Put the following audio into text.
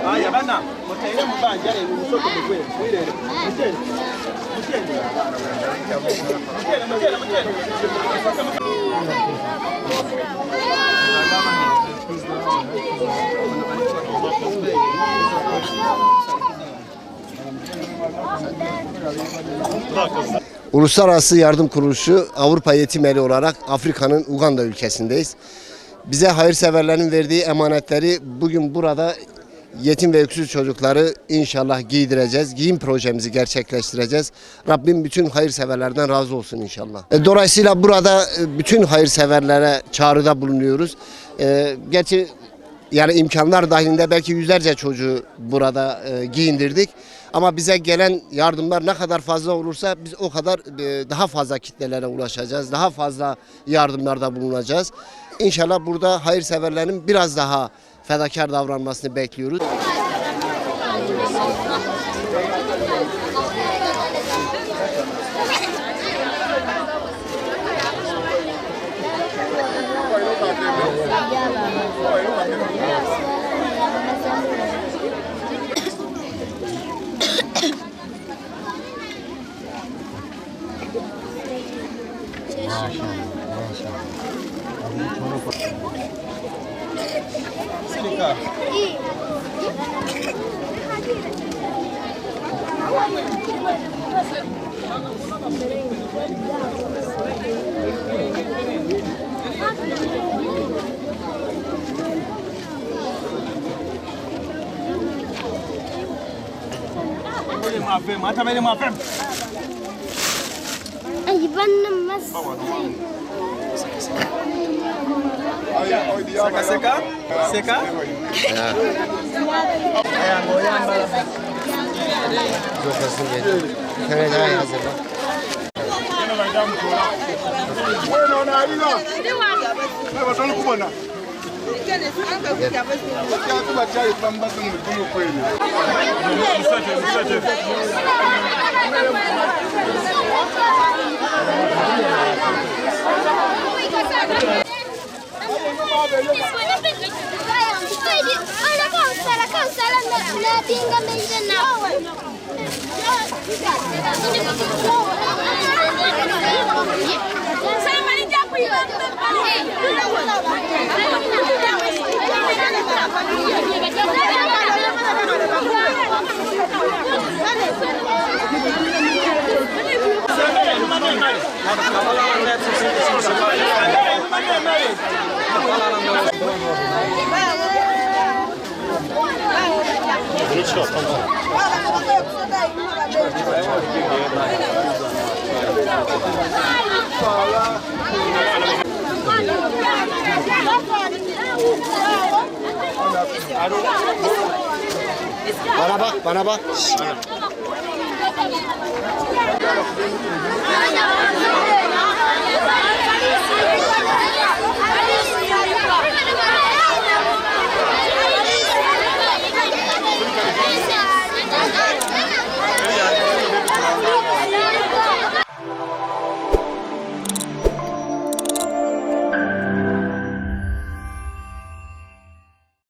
Aya bana mutaire mubanja le musoko mukwe mwirere mutende Uluslararası Yardım Kuruluşu Avrupa Yetim Eli olarak Afrika'nın Uganda ülkesindeyiz. Bize hayırseverlerin verdiği emanetleri bugün burada yetim ve öksüz çocukları inşallah giydireceğiz. Giyim projemizi gerçekleştireceğiz. Rabbim bütün hayırseverlerden razı olsun inşallah. Dolayısıyla burada bütün hayırseverlere çağrıda bulunuyoruz. Gerçi yani imkanlar dahilinde belki yüzlerce çocuğu burada giyindirdik. Ama bize gelen yardımlar ne kadar fazla olursa biz o kadar daha fazla kitlelere ulaşacağız. Daha fazla yardımlarda bulunacağız. İnşallah burada hayırseverlerin biraz daha fedakar davranmasını bekliyoruz. Mata benim afem. Ay ben mas. Seka? Seka? Bana bak, bana bak. Bana.